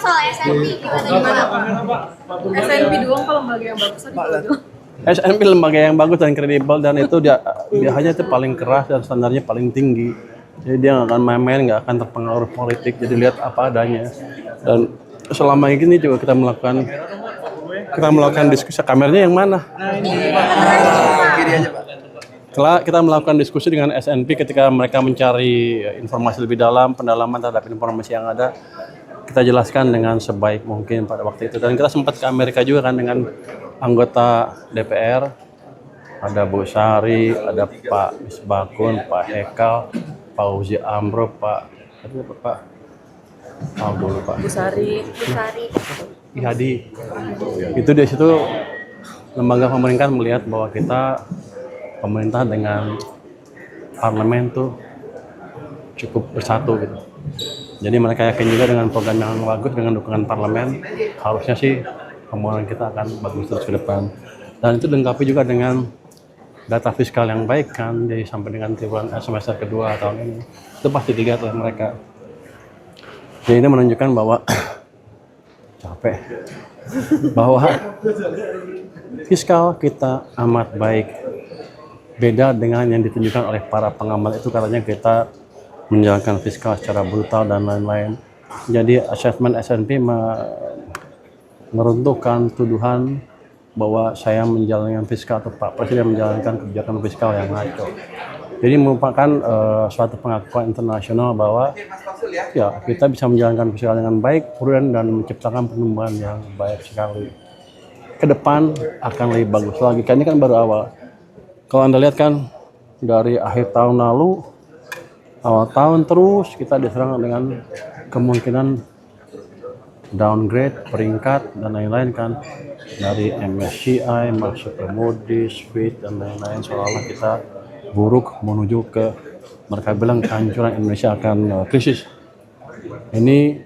soal SNP gimana Pak? SNP doang kalau lembaga yang bagus tadi Pak bilang. SNP lembaga yang bagus dan kredibel, dan itu dia biasanya itu paling keras dan standarnya paling tinggi. Jadi dia nggak akan main-main, nggak akan terpengaruh politik. Jadi lihat apa adanya. Dan selama ini juga kita melakukan diskusi. Kameranya yang mana? Kiri aja Pak. Setelah kita melakukan diskusi dengan SNP ketika mereka mencari informasi lebih dalam, pendalaman terhadap informasi yang ada, kita jelaskan dengan sebaik mungkin pada waktu itu. Dan kita sempat ke Amerika juga kan dengan anggota DPR, ada Bu Sari, ada Pak Misbakun, Pak Hekal, Pak Uzi Amro, Pak dulu Pak Busari. Ihadi. Itu di situ lembaga pemerintah melihat bahwa kita pemerintah dengan parlemen tuh cukup bersatu gitu. Jadi mereka yakin juga dengan program yang bagus, dengan dukungan parlemen, harusnya sih pembangunan kita akan bagus terus ke depan. Dan itu dilengkapi juga dengan data fiskal yang baik kan, jadi sampai dengan triwulan semester kedua tahun ini. Itu pasti dilihat oleh mereka. Jadi ini menunjukkan bahwa capek, bahwa fiskal kita amat baik. Beda dengan yang ditunjukkan oleh para pengamat itu, katanya kita menjalankan fiskal secara brutal dan lain-lain. Jadi asesmen SNP meruntuhkan tuduhan bahwa saya menjalankan fiskal atau Pak Presiden menjalankan kebijakan fiskal yang ngaco. Jadi merupakan suatu pengakuan internasional bahwa ya kita bisa menjalankan fiskal dengan baik, prudent, dan menciptakan pertumbuhan yang baik sekali. Ke depan akan lebih bagus lagi. Kan ini kan baru awal. Kalau Anda lihat kan dari akhir tahun lalu, awal tahun terus kita diserang dengan kemungkinan downgrade peringkat dan lain-lain kan, dari MSCI masuk ke Moody's, Fitch dan lain-lain, seolah-olah kita buruk menuju ke, mereka bilang kehancuran Indonesia akan krisis. Ini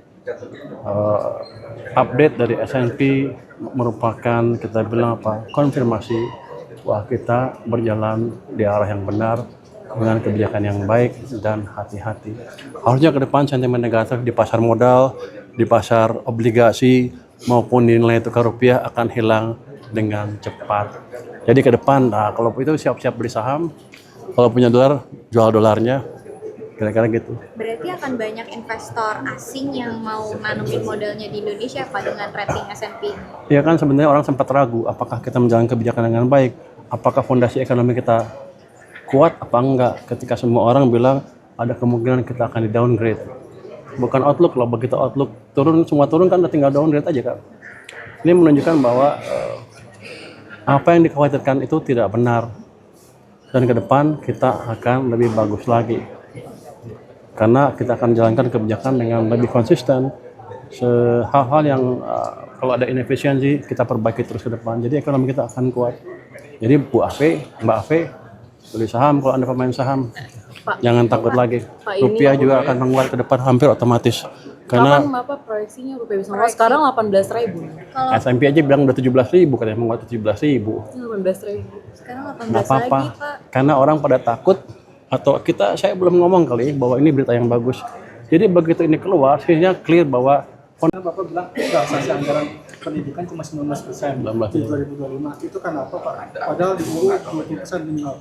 update dari S&P merupakan kita bilang konfirmasi bahwa kita berjalan di arah yang benar dengan kebijakan yang baik dan hati-hati. Harusnya ke depan sentimen negatif di pasar modal, di pasar obligasi maupun di nilai tukar rupiah akan hilang dengan cepat. Jadi ke depan, kalau itu siap-siap beli saham, kalau punya dolar jual dolarnya, kira-kira gitu. Berarti akan banyak investor asing yang mau nanumin modalnya di Indonesia Pak dengan rating S&P. Ya kan sebenarnya orang sempat ragu apakah kita menjalankan kebijakan dengan baik, apakah fondasi ekonomi kita kuat apa enggak, ketika semua orang bilang ada kemungkinan kita akan di downgrade. Bukan outlook loh, begitu outlook turun, semua turun kan, tinggal downgrade aja kan. Ini menunjukkan bahwa apa yang dikhawatirkan itu tidak benar, dan ke depan kita akan lebih bagus lagi karena kita akan jalankan kebijakan dengan lebih konsisten. Hal-hal yang kalau ada inefisiensi kita perbaiki terus ke depan, jadi ekonomi kita akan kuat. Jadi Bu Ave, Mbak Ave, beli saham kalau Anda pemain saham. Pak, jangan takut lagi. Rupiah juga akan menguat ke depan hampir otomatis. Karena kapan Bapak proyeksinya rupiah bisa menguat? Sekarang 18.000. S&P aja bilang udah 17.000, katanya menguat 17.000. 18.000. Sekarang 18 Nggak apa-apa, lagi Pak. karena orang pada takut, atau saya belum ngomong kali bahwa ini berita yang bagus. Jadi begitu ini keluar, akhirnya clear bahwa Bapak bilang realisasi anggaran pendidikan cuma 19% di 2025. Itu kenapa Pak? Padahal di buku 20% minimal.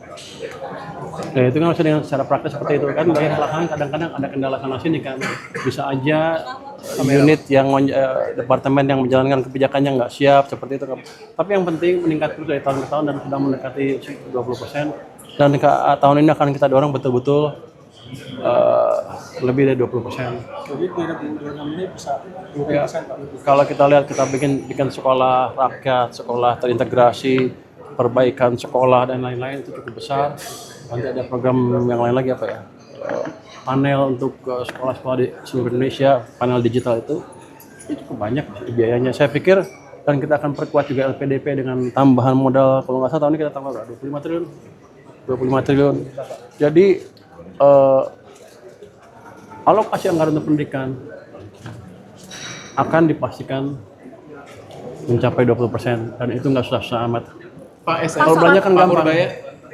ya itu kan maksudnya dengan secara praktis seperti itu kan, banyak lahan kadang-kadang ada kendala sana sini kan, bisa aja unit yang departemen yang menjalankan kebijakannya nggak siap seperti itu kan. Tapi yang penting meningkat terus dari tahun ke tahun dan sudah mendekati 20%, dan tahun ini akan kita dorong betul-betul lebih dari 20%. Jadi 2026 ini bisa 20% Ya, Pak. kalau kita lihat kita bikin sekolah rakyat, sekolah terintegrasi, perbaikan sekolah dan lain-lain itu cukup besar. Nanti ada program yang lain lagi apa ya? Panel untuk sekolah-sekolah di seluruh Indonesia, panel digital itu cukup banyak biayanya. Saya pikir, dan kita akan perkuat juga LPDP dengan tambahan modal, kalau nggak salah tahun ini kita tambah 25 triliun. 25 triliun. Jadi alokasi anggaran untuk pendidikan akan dipastikan mencapai 20%, dan itu nggak susah amat. Pak Kalau belanja kan gampang,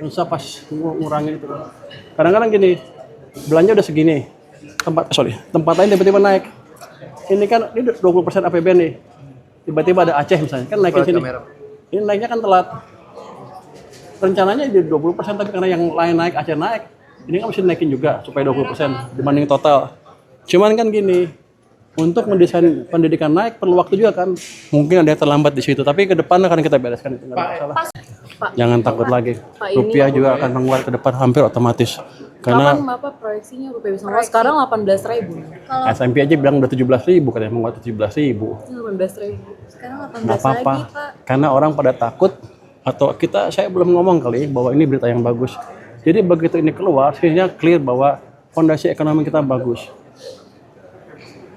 susah pas ngurangin itu. Kadang-kadang gini, belanja udah segini, tempat lain tiba-tiba naik. ini kan ini 20% APBN nih. Tiba-tiba ada Aceh misalnya, kan naikin sini. Ini naiknya kan telat. Rencananya di 20% tapi karena yang lain naik, Aceh naik. Ini kan mesti naikin juga supaya 20% dibanding total. Cuman kan gini, untuk mendesain pendidikan naik perlu waktu juga kan. Mungkin ada yang terlambat di situ, tapi ke depan akan kita bereskan itu nggak ada masalah. Pak, Jangan takut lagi. Pak, ini Rupiah juga akan menguat ke depan hampir otomatis. Karena kapan Bapak proyeksinya rupiah bisa menguat? Sekarang 18.000. S&P aja bilang udah 17.000, katanya menguat 17.000. 18.000. Sekarang 18 Nggak apa-apa, lagi, Pak. karena orang pada takut atau saya belum ngomong kali bahwa ini berita yang bagus. Jadi begitu ini keluar, sebenarnya clear bahwa fondasi ekonomi kita bagus.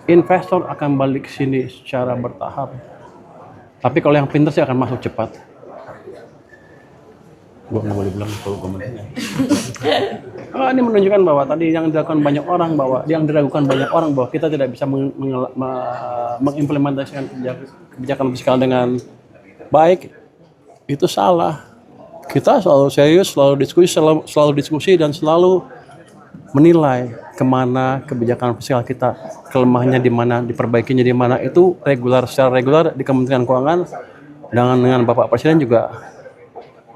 Investor akan balik ke sini secara bertahap. Tapi kalau yang pintar sih akan masuk cepat. Gue nggak boleh bilang kalau komentarnya. Ini menunjukkan bahwa tadi yang diragukan banyak orang bahwa kita tidak bisa mengimplementasikan kebijakan fiskal dengan baik, itu salah. Kita selalu serius, selalu diskusi dan selalu menilai kemana kebijakan fiskal kita, kelemahannya di mana, diperbaikinya di mana, itu secara regular di Kementerian Keuangan dengan Bapak Presiden juga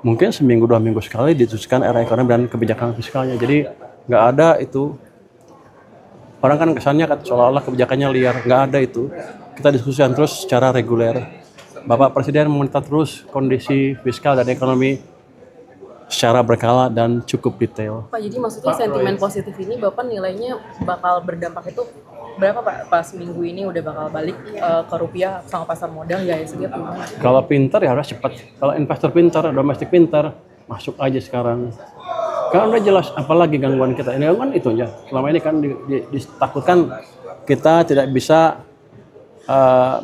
mungkin seminggu 2 minggu sekali didiskusikan era ekonomi dan kebijakan fiskalnya. Jadi nggak ada itu. Orang kan kesannya seolah-olah kebijakannya liar, nggak ada itu. Kita diskusikan terus secara reguler. Bapak Presiden meminta terus kondisi fiskal dan ekonomi secara berkala dan cukup detail. Pak, jadi maksudnya sentimen positif ini Bapak nilainya bakal berdampak itu berapa Pak? Pas minggu ini udah bakal balik ke rupiah sama pasar modal ya IHSG apa gimana? Kalau pintar ya harus cepat. Kalau investor pintar, domestik pintar, masuk aja sekarang. Karena udah jelas, apalagi gangguan kita. Ini kan itu aja. Selama ini kan ditakutkan kita tidak bisa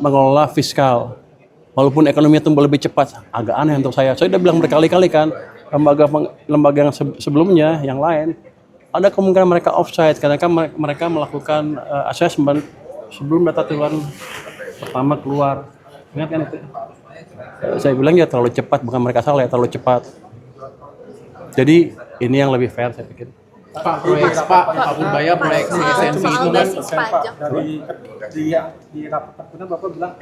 mengelola fiskal. Walaupun ekonomi tumbuh lebih cepat, agak aneh untuk saya. Saya udah bilang berkali-kali kan, lembaga yang sebelumnya, yang lain, ada kemungkinan mereka offside karena kan mereka melakukan assessment sebelum data Triwulan pertama keluar. Ingat kan itu? Saya bilang ya terlalu cepat, bukan mereka salah ya, terlalu cepat. Jadi ini yang lebih fair saya pikir. Pak, Pak Purbaya proyeksi soal esensi itu kan basis pajak. dari di rapat paripurna Bapak bilang